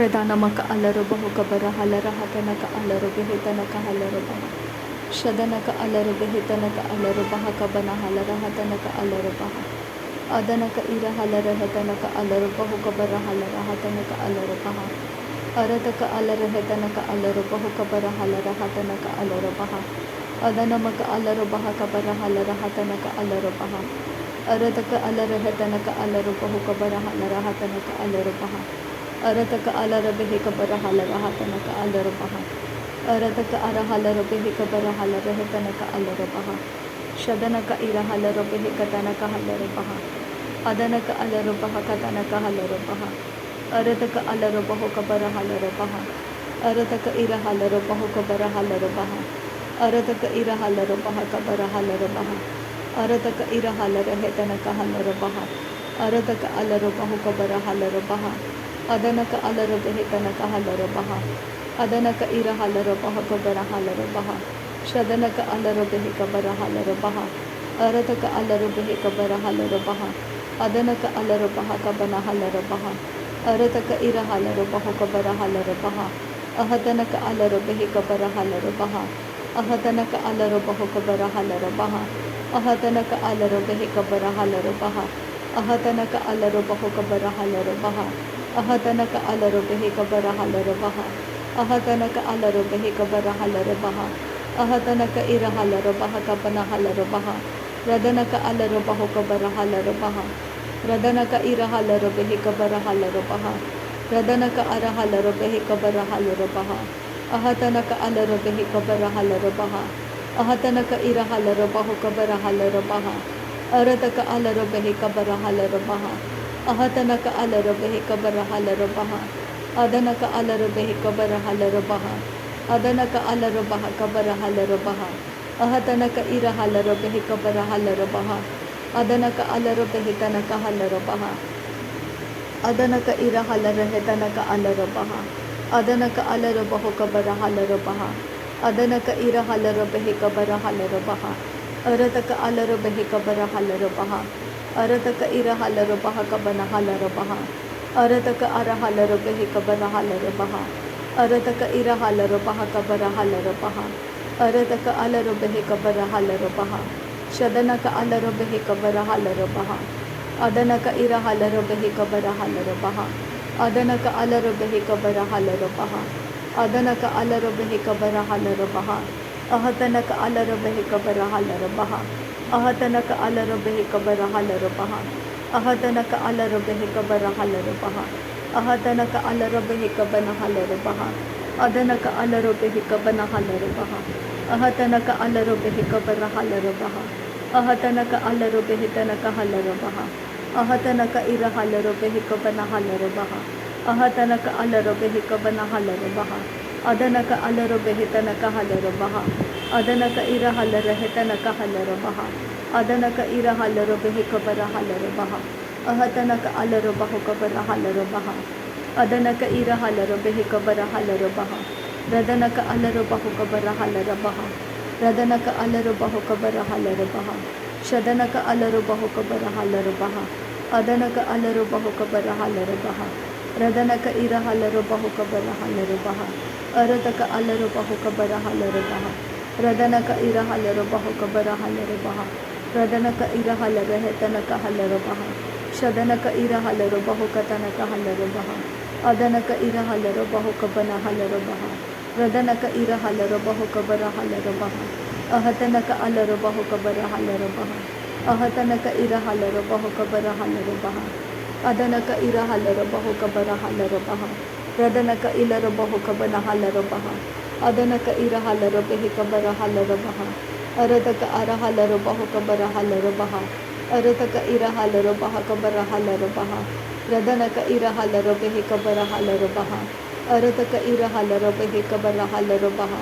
ಪ್ರಧಾನಮಕ ಅಲರುಬಹು ಕಬರ ಹಲರ ಹತನಕ ಅಲರು ಬೆಹಿತನಕ ಹಲರುಬಹ ಶದನಕ ಅಲರು ಬೆಹಿತನಕ ಅಲರುಬಹ ಕಬನ ಹಲರ ಹತನಕ ಅಲರುಬಹ ಅದನಕ ಇರ ಹಲರ ಹೆತನಕ ಅಲರುಬಹು ಕಬರ ಹಲರ ಹತನಕ ಅಲರುಬಹ ಅರತಕ ಅಲರ ಹೆತನಕ ಅಲರುಬಹು ಕಬರ ಹಲರ ಹತನಕ ಅಲರುಬಹ ಅದನಮಕ ಅಲರುಬಹ ಕಬರ ಹಲರ ಹತನಕ ಅಲರುಬಹ ಅರತಕ ಅಲರ ಹೆತನಕ ಅಲರುಬಹು ಕಬರ ಹಲರ ಹತನಕ ಅಲರುಬಹ ಅರತಕ ಅಲರ ಬೆಹಿ ಕಬರ ಹಲರ ಹತನಕ ಅಲರುಬಹ ಅರತಕ ಅರ ಹಲರ ಬೆಹಿ ಕಬರ ಹಲರ ಹೆತನಕ ಅಲರುಬಹ ಶದನಕ ಇರ ಹಲರ ಬೆಹಿ ಕತನಕ ಹಲರುಬಹ ಅದನಕ ಅಲರುಬಹ ಕತನಕ ಹಲರುಬಹ ಅರತಕ ಅಲರುಬಹು ಕಬರ ಹಲರುಬಹ ಅರತಕ ಇರ ಹಲರುಬಹು ಕಬರ ಹಲರುಬಹ ಅರತಕ ಇರ ಹಲರುಬಹ ಕಬರ ಹಲರುಬಹ ಅರತಕ ಇರ ಹಲರ ಹೆತನಕ ಹಲರುಬಹ ಅರತಕ ಅಲರುಬಹು ಕಬರ ಹಲರುಬಹ ಅದನಕ ಅಲರು ಬೆಹಿತನಕ ಹಲರುಬಹ ಅದನಕ ಇರ ಹಲರುಬಹ ಕಬರ ಹಲರುಬಹ ಶದನಕ ಅಲರು ಬೆಹಿ ಕಬರ ಹಲರುಬಹ ಅರತಕ ಅಲರು ಬೆಹಿ ಕಬರ ಹಲರುಬಹ ಅದನಕ ಅಲರುಬಹ ಕಬನ ಹಲರುಬಹ ಅರತಕ ಇರ ಹಲರುಬಹು ಕಬರ ಹಲರುಬಹ ಅಹತನಕ ಅಲರು ಬೆಹಿ ಕಬರ ಹಲರುಬಹ ಅಹತನಕ ಅಲರು ಬಹು ಕಬರ ಹಲರುಬಹ ಅಹತನಕ ಅಲರು ಬೆಹಿ ಕಬರ ಹಲರುಬಹ ಅಹತನಕ ಅಲರು ಬಹು ಕಬರ ಹಲರುಬಹ ಅಹತನಕ ಅಲರು ಬೆಹಿ ಕಬರ ಹಲರುಬಹ ಅಹತನಕ ಅಲರು ಬೆಹಿ ಕಬರ ಹಲರುಬಹ ಅಹತನಕ ಇರ ಹಲರುಬಹ ಕಬನ ಹಲರುಬಹ ರದನಕ ಅಲರು ಬಹು ಕಬರ ಹಲರುಬಹ ರದನಕ ಇರ ಹಲರು ಬೆಹಿ ಕಬರ ಹಲರುಬಹ ರದನಕ ಅರ ಹಲರು ಬೆಹಿ ಕಬರ ಹಲರುಬಹ ಅಹತನಕ ಅಲರು ಬೆಹಿ ಕಬರ ಹಲರುಬಹ ಅಹತನಕ ಇರ ಹಲರು ಬಹು ಕಬರ ಹಲರುಬಹ ಅರತಕ ಅಲರು ಬೆಹಿ ಕಬರ ಹಲರುಬಹ ಅಹತನಕ ಅಲರು ಬೆಹಿ ಕಬರ ಹಲರುಬಹ ಅದನಕ ಅಲರು ಬೆಹಿ ಕಬರ ಹಲರುಬಹ ಅದನಕ ಅಲರು ಬಹ ಕಬರ ಹಲರುಬಹ ಅಹತನಕ ಇರ ಹಲರು ಬೆಹಿ ಕಬರ ಹಲರುಬಹ ಅದನಕ ಅಲರು ಬೆಹಿ ತನಕ ಹಲರುಬಹ ಅದನಕ ಇರ ಹಲರ ಹೆತನಕ ಅಲರುಬಹ ಅದನಕ ಅಲರು ಬಹು ಕಬರ ಹಲರುಬಹ ಅದನಕ ಇರ ಹಲರು ಬೆಹಿ ಕಬರ ಹಲರುಬಹ ಅರತಕ ಅಲರು ಬೆಹಿ ಕಬರ ಹಲರುಬಹ ಅರತಕ ಇರ ಹಲರು ಬಹ ಕಬನ ಹಲರುಬಹ ಅರತಕ ಅರ ಹಲರು ಬೆಹಿ ಕಬರ ಹಲರುಬಹ ಅರತಕ ಇರ ಹಲರು ಬಹ ಕಬರ ಹಲರುಬಹ ಅರತಕ ಅಲರು ಬೆಹಿ ಕಬರ ಹಲರುಬಹ ಶದನಕ ಅಲರು ಬೆಹಿ ಕಬರ ಹಲರುಬಹ ಅದನಕ ಇರ ಹಲರು ಬೆಹಿ ಕಬರ ಹಲರುಬಹ ಅದನಕ ಅಲರು ಬೆಹಿ ಕಬರ ಹಲರುಬಹ ಅದನಕ ಅಲರು ಬೆಹಿ ಕಬರ ಹಲರುಬಹ ಅಹತನಕ ಅಲರು ಬೆಹಿ ಕಬರ ಹಲರುಬಹ ಅಹತನಕ ಅಲರು ಬೆಹಿ ಕಬರ ಹಲರುಬಹ ಅಹತನಕ ಅಲರು ಬೆಹಿ ಕಬರ ಹಲರುಬಹ ಅಹತನಕ ಅಲರು ಬೆಹಿ ಕಬನ ಹಲರುಬಹ ಅದನಕ ಅಲರು ಬೆಹಿ ಕಬನ ಹಲರುಬಹ ಅಹತನಕ ಅಲರು ಬೆಹಿ ಕಬರ ಹಲರುಬಹ ಅಹತನಕ ಅಲರು ಬೆಹಿ ತನಕ ಹಲರುಬಹ ಅಹತನಕ ಇರ ಹಲರು ಬೆಹಿ ಕಬನ ಹಲರುಬಹ ಅಹತನಕ ಅಲರು ಬೆಹಿ ಕಬನ ಹಲರುಬಹ ಅದನಕ ಅಲರು ಬೆಹಿ ತನಕ ಹಲರುಬಹ ಅದನಕ ಇರ ಹಲರ ಹೆತನಕ ಹಲರುಬಹ ಅದನಕ ಇರ ಹಲರು ಬೆಹಿ ಕಬರ ಹಲರುಬಹ ಅಹತನಕ ಅಲರು ಬಹು ಕಬರ ಹಲರುಬಹ ಅದನಕ ಇರ ಹಲರು ಬೆಹಿ ಕಬರ ಹಲರುಬಹ ರದನಕ ಅಲರು ಬಹು ಕಬರ ಹಲರುಬಹ ರದನಕ ಅಲರು ಬಹು ಕಬರ ಹಲರುಬಹ ಶದನಕ ಅಲರು ಬಹು ಕಬರ ಹಲರುಬಹ ಅದನಕ ಅಲರು ಬಹು ಕಬರ ಹಲರುಬಹ ರದನಕ ಇರ ಹಲರು ಬಹು ಕಬರ ಹಲರುಬಹ ಅರತಕ ಅಲರು ಬಹು ಕಬರ ಹಲರುಬಹ ರದನಕ ಇರ ಹಲರು ಬಹು ಕಬರ ಹಲರುಬಹ ರದನಕ ಇರ ಹಲರ ಹೆತನಕ ಹಲರುಬಹ ಶದನಕ ಇರ ಹಲರು ಬಹು ಕತನಕ ಹಲರುಬಹ ಅದನಕ ಇರ ಹಲರು ಬಹು ಕಬನ ಹಲರುಬಹ ರದನಕ ಇರ ಹಲರು ಬಹು ಕಬರ ಹಲರುಬಹ ಅಹತನಕ ಅಲರು ಬಹು ಕಬರ ಹಲರುಬಹ ಅಹತನಕ ಇರ ಹಲರು ಬಹು ಕಬರ ಹಲರುಬಹ ಅದನಕ ಇರ ಹಲರು ಬಹು ಕಬರ ಹಲರುಬಹ ರದನಕ ಇಲರು ಬಹು ಕಬನ ಹಲರುಬಹ ಅದನಕ ಇರ ಹಲರು ಬೆಹಿ ಕಬರ ಹಲರುಬಹ ಅರತಕ ಅರ ಹಲರು ಬಹು ಕಬರ ಹಲರುಬಹ ಅರತಕ ಇರ ಹಲರು ಬಹ ಕಬರ ಹಲರುಬಹ ರದನಕ ಇರ ಹಲರು ಬೆಹಿ ಕಬರ ಹಲರುಬಹ ಅರತಕ ಇರ ಹಲರು ಬೆಹಿ ಕಬರ ಹಲರುಬಹ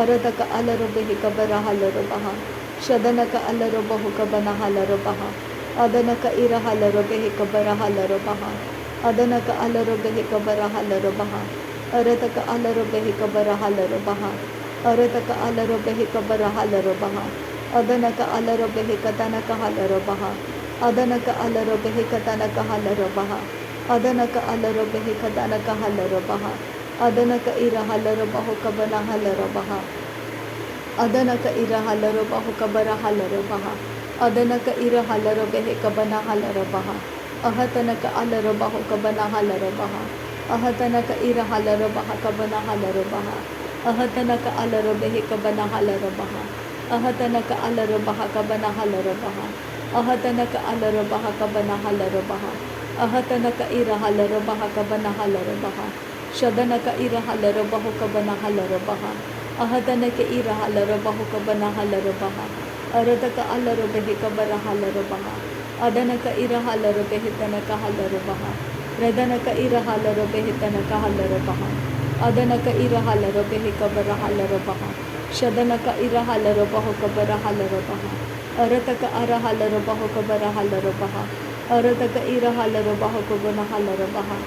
ಅರತಕ ಅಲರು ಬೆಹಿ ಕಬರ ಹಲರುಬಹ ಶದನಕ ಅಲರು ಬಹು ಕಬನ ಹಲರುಬಹ ಅದನಕ ಇರ ಹಲರು ಬೆಹಿ ಕಬರ ಹಲರುಬಹ ಅದನಕ ಅಲರು ಬೆಹಿ ಕಬರ ಹಲರುಬಹ ಅರತಕ ಅಲರು ಬೆಹಿ ಕಬರ ಹಲರುಬಹ ಅರತಕ ಅಲರು ಬೆಹಿ ಕಬರ ಹಲರುಬಹ ಅದನಕ ಅಲರು ಬೆಹಿ ಕತನಕ ಹಲರುಬಹ ಅದನಕ ಅಲರು ಬೆಹಿ ಕತನಕ ಹಲರುಬಹ Adanaka alarobehe kadanaka halarabaha. Adanaka ira halarabaho kabana halarabaha. Adanaka ira halarabaho kabara halarabaha. Adanaka ira halarabehe kabana halarabaha. Ahatanaka alarabaho kabana halarabaha. Ahatanaka ira halarabaha kabana halarabaha. Ahatanaka alarabehe kabana halarabaha. Ahatanaka alarabaha kabana halarabaha. Ahatanaka alarabaha kabana halarabaha. Ahatanaka ira halarabaha kabana halarabaha. Shadanaka ira halarabaho kabana halarabaha. Ahatanaka ira halarabaho kabana halarabaha. Arataka alarabehe kabara halarabaha. Adanaka ira halarabehe tanaka halarabaha. Radanaka ira halarabehe tanaka halarabaha. Adanaka ira halarabehe kabara halarabaha. Shadanaka ira halarabaho kabara halarabaha. Arataka ara halarabaho kabara halarabaha. Arataka ira halarabaho kabana halarabaha.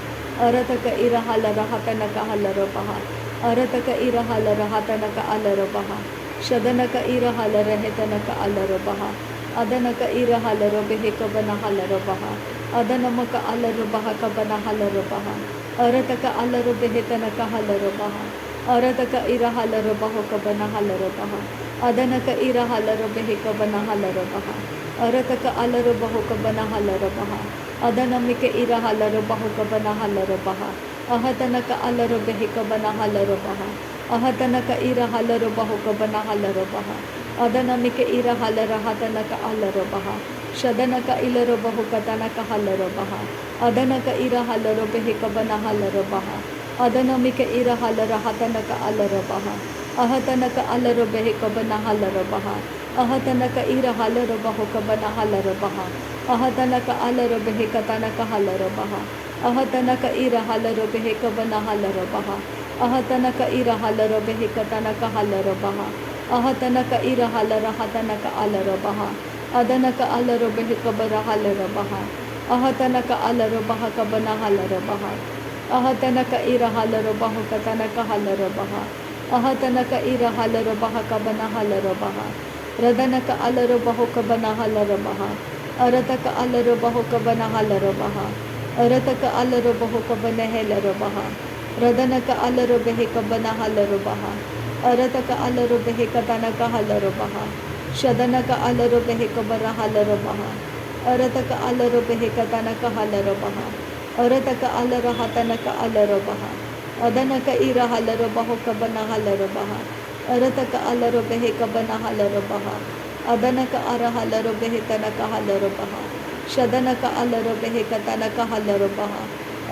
Arataka ira halarahatanaka halarabaha. Arataka ira halarahatanaka alarabaha. Shadanaka ira halarahetanaka alarabaha. Adanaka ira halarabehe kabana halarabaha. Adanamaka alarabaha kabana halarabaha. Arataka alarabehe tanaka halarabaha. Arataka ira halarabaho kabana halarabaha. Adanaka ira halarabehe kabana halarabaha. Arataka alarabaho kabana halarabaha. Adanamike ira halarabaho kabana halarabaha. Ahatanaka alarabehe kabana halarabaha. Ahatanaka ira halarabaho kabana halarabaha. Adanamike ira halarahatanaka alarabaha. Shadanaka ilarabaho katanaka halarabaha. Adanaka ira halarabehe kabana halarabaha. Adanamike ira halarahatanaka alarabaha. Ahatanaka alarabehe kabana halarabaha. Ahatanaka ira halarabaho kabana halarabaha. Ahatanaka alarabehe katanaka halarabaha. Ahatanaka ira halarabehe kabana halarabaha. Ahatanaka ira halarabehe katanaka halarabaha. Ahatanaka ira halarahatanaka alarabaha. Adanaka alarabehe kabara halarabaha. Ahatanaka alarabaha kabana halarabaha. Ahatanaka ira halarabaho katanaka halarabaha. Ahatanaka ira halarabaha kabana halarabaha. Radanaka alarabaho kabana halarabaha. Arataka alarabaho kabana halarabaha. Arataka alarabaho kabana helarabaha. Radanaka alarabehe kabana halarabaha. Arataka alarabehe katanaka halarabaha. Shadanaka alarabehe kabara halarabaha. Arataka alarabehe katanaka halarabaha. Arataka alarahatanaka alarabaha. Adanaka ira halarabaho kabana halarabaha. Arataka alarabehe kabana halarabaha. Adanaka ara halarabehe tanaka halarabaha. Shadanaka alarabehe katanaka halarabaha.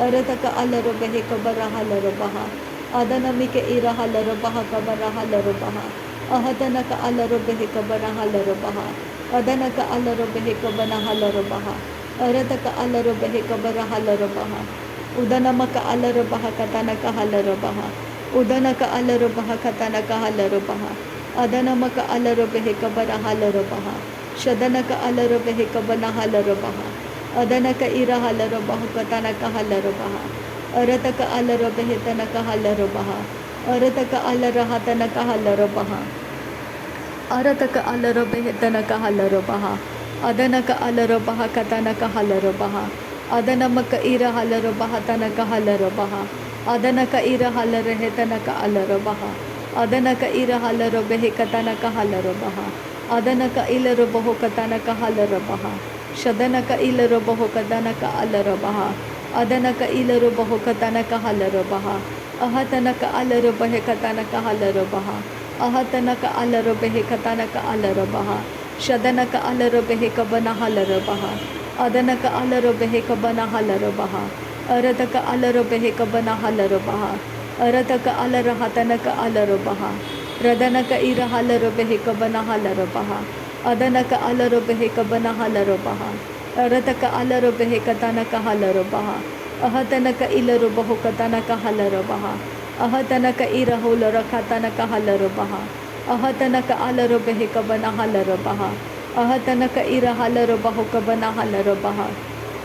Arataka alarabehe kabara halarabaha. Adanamike ira halarabaha kabara halarabaha. Ahatanaka alarabehe kabara halarabaha. Adanaka alarabehe kabana halarabaha. Arataka alarabehe kabara halarabaha. Udanamaka alarabaha katanaka halarabaha. Udanaka alarabaha katanaka halarabaha. Adanamaka alarabehe kabara halarabaha. Shadanaka alarabehe kabana halarabaha. Adanaka ira halarabaha katanaka halarabaha. Arataka alarabehe tanaka halarabaha. Arataka alarahatanaka halarabaha. Arataka alarabehe tanaka halarabaha. Adanaka alarabaha katanaka halarabaha. Adanamaka ira halarabaha tanaka halarabaha. Adanaka ira halarahe tanaka alarabaha. Adanaka ira halarabehe katanaka halarabaha. Adanaka ilarabaho katanaka halarabaha. Shadanaka ilarabaho katanaka alarabaha. Adanaka ilarabaho katanaka halarabaha. Ahatanaka alarabahe katanaka halarabaha. Ahatanaka alarabehe katanaka alarabaha. Shadanaka alarabehe kabana halarabaha. Adanaka alarabehe kabana halarabaha. Arataka alarabehe kabana halarabaha. Arataka alarahatanaka alarabaha. Radanaka ira halarabehe kabana halarabaha. Adanaka alarabehe kabana halarabaha. Arataka alarabehe katanaka halarabaha. Ahatanaka ilarabaho katanaka halarabaha. Ahatanaka ira holarahatanaka halarabaha. Ahatanaka alarabehe kabana halarabaha. Ahatanaka ira halarabaho kabana halarabaha.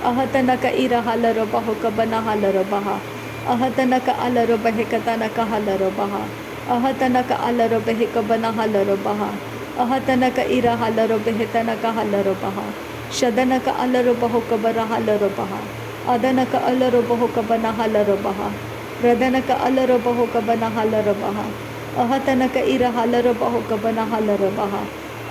Ahatanaka ira halarabaho kabana halarabaha. Ahatanaka alarabehe katanaka halarabaha. Ahatanaka alarabehe kabana halarabaha. Ahatanaka ira halarabehe tanaka halarabaha. Shadanaka alarabaho kabara halarabaha. Adanaka alarobaho kabanahalarobaha. Radanaka alarobaho kabanahalarobaha. Ahatanaka irahalarabaho kabanahalarobaha.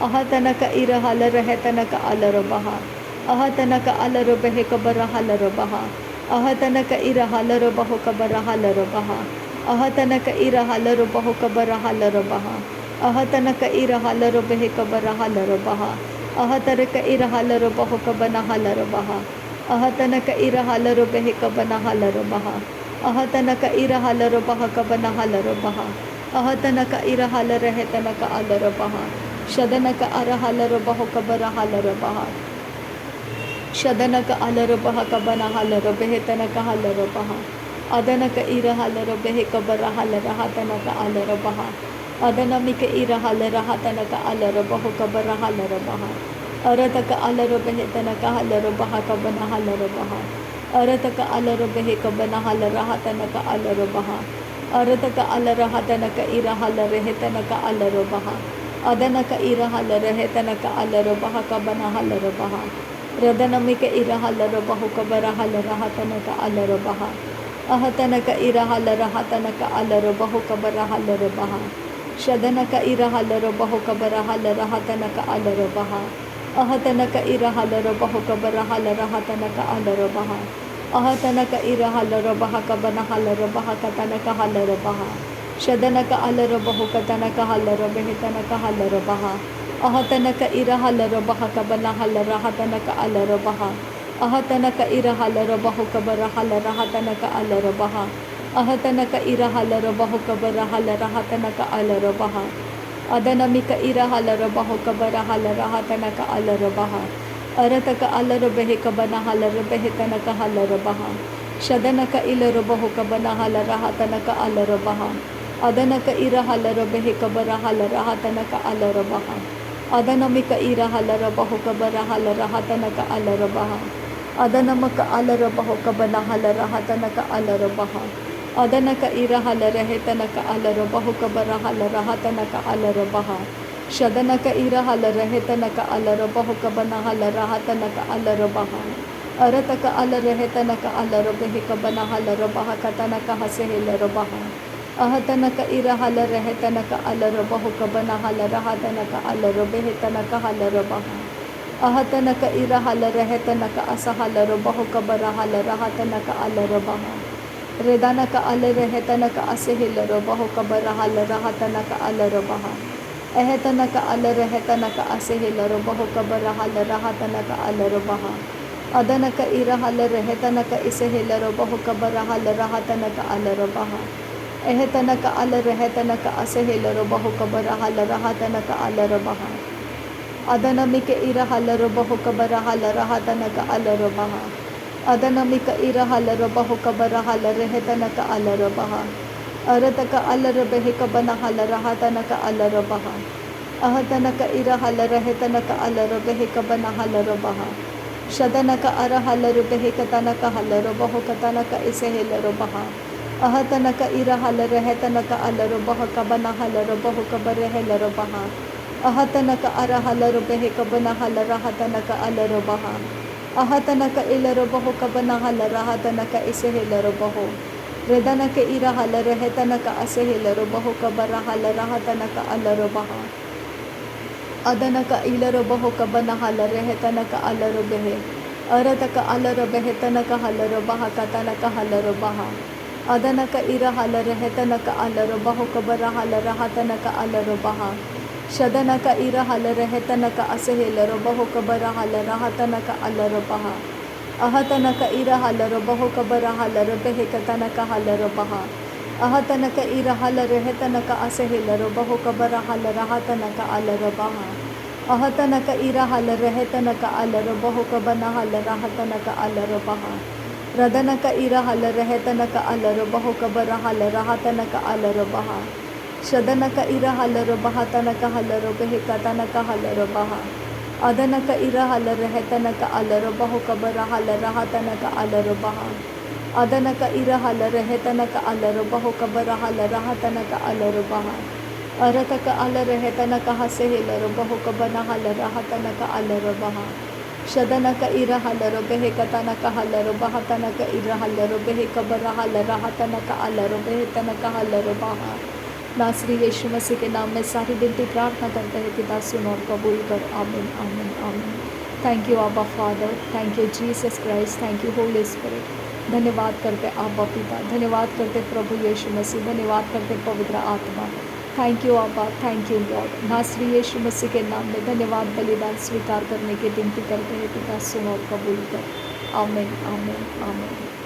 Ahatanaka irahalarahetanaka alarobaha. Ahatanaka alarobahe kabarahalarobaha. Ahatanaka irahalarabaho kabarahalarobaha. Ahatanaka irahalarabaho kabarahalarobaha. Ahatanaka irahalarabahe kabarahalarobaha. Ahatanaka irahalarabaho kabanahalarobaha. Ahatanaka irahalarabahe kabanahalarobaha. Ahatanaka irahalarabaha kabanahalarobaha. Ahatanaka irahalarahetanaka alarabaha. Shadanaka arahalarabaho kabarahalarobaha. Shadanaka alarabaha kabanahalarobahetanaka halarabaha. Adanaka irahalarabahe kabarahalaраhatanaka alarabaha. Adanamika irahalarahatanaka alarabaho kabarahalarobaha. Arataka alarabahetanaka halarabaha kabanahalarobaha. Arataka alarabahe kabanahalaраhatanaka alarabaha. Arataka alarahatanaka irahalarehetanaka alarabaha. Adanaka irahalarehetanaka alarabaha kabanahalarobaha. Radanamika irahalarabaho kabarahalaраhatanaka alarabaha. Ahatanaka irahalarahatanaka alarabaho kabarahalarobaha. Shadanaka irahalarabaho kabarahalaраhatanaka alarabaha. Ahatanaka irahalarabaho kabarahalaраhatanaka alarabaha. Ahatanaka irahalarabaha kabanahalarobaha katanaka halarabaha. Shadanaka alarabaho katanaka halarabahetanaka halarabaha. Ahatanaka irahalarabaha kabanahalaраhatanaka alarabaha. Ahatanaka irahalarabaho kabarahalaраhatanaka alarabaha. Ahatanaka irahalarabaho kabarahalaраhatanaka alarabaha. Adanamika irahalarabaho kabarahalaраhatanaka alarabaha. Arataka alarabahe kabanahalaраbahetanaka halarabaha. Shadanaka ilarabaho kabanahalaраhatanaka alarabaha. Adanaka irahalarabahe kabarahalaраhatanaka alarabaha. Adanamika irahalarabaho kabarahalaраhatanaka alarabaha. Adanamaka alarabaho kabanahalaраhatanaka alarabaha. Adanaka irahalarahetanaka alarabaho kabarahalaраhatanaka alarabaha. Shadanaka irahalarahetanaka alarabaho kabanahalaраhatanaka alarabaha. Arataka alarahetanaka alarabahe kabanahalarobaha katanaka hasehilarabaha. Ahatanaka irahalarahetanaka alarabaho kabanahalaраhatanaka alarabahetanaka halarabaha. Ahatanaka irahalarahetanaka asahalarabaho kabarahalaраhatanaka alarabaha. Redanaka alarahetanaka asehilarabaho kabarahalaраhatanaka alarabaha. Ehetanaka alarahetanaka asehilarabaho kabarahalaраhatanaka alarabaha. Adanaka irahalarahetanaka isehilarabaho kabarahalaраhatanaka alarabaha. Ehetanaka alarahetanaka asehilarabaho kabarahalaраhatanaka alarabaha. Adanamika irahalarabaho kabarahalaраhatanaka alarabaha. Adanamika irahalarabaho kabarahalarehetanaka alarabaha. Arataka alarabahe kabanahalaраhatanaka alarabaha. Ahatanaka irahalarahetanaka alarabahe kabanahalarobaha. Shadanaka arahalarabahe katanaka halarabaho katanaka isehilarabaha. Ahatanaka irahalarahetanaka alarabaha kabanahalarobaho kabarehilarabaha. Ahatanaka arahalarabahe kabanahalaраhatanaka alarabaha. Ahatanaka ilarabaho kabanahalaраhatanaka isehilarabaho. Redanaka irahalarahetanaka asehilarabaho kabarahalaраhatanaka alarabaha. Adanaka ilarabaho kabanahalarehetanaka alarabahe. Arataka alarabahetanaka halarabaha katanaka halarabaha. Adanaka irahalarahetanaka alarabaho kabarahalaраhatanaka alarabaha. Shadanaka irahalarahetanaka asehilarabaho kabarahalaраhatanaka alarabaha. Ahatanaka irahalarabaho kabarahalaраbahe katanaka halarabaha. Ahatanaka irahalarahetanaka asehilarabaho kabarahalaраhatanaka alarabaha. Ahatanaka irahalarahetanaka alarabaho kabanahalaраhatanaka alarabaha. Radanaka irahalarahetanaka alarabaho kabarahalaраhatanaka alarabaha. Shadanaka irahalarabahatanaka halarabahe katanaka halarabaha. Adanaka irahalarahetanaka alarabaho kabarahalaраhatanaka alarabaha. Adanaka irahalarahetanaka alarabaho kabarahalaраhatanaka alarabaha. Arataka alarahetanaka hasehilarabaho kabanahalaраhatanaka alarabaha. शदन का इरा हलरो बेहे कतन का हलरो बहतन का इरा हलरो बेहे cover हलरा हतन का अलरो बेहे तन का हलरो बहा। नासरी यीशु मसीह के नाम में सारी विनती प्रार्थना करते हैं पिता, सुन और कबूल कर। आमीन आमीन आमीन। थैंक यू आबा father, thank you Jesus Christ, thank you Holi spirit. धन्यवाद करते आबा पिता, धन्यवाद करते प्रभु यीशु मसीह, धन्यवाद करते पवित्र आत्मा। थैंक यू आबा, थैंक यू लॉर्ड। नासरी यीशु मसीह के नाम में धन्यवाद बलिदान स्वीकार करने की विनती करते हैं पिता, सुन और कबूल कर। आमीन आमीन आमीन।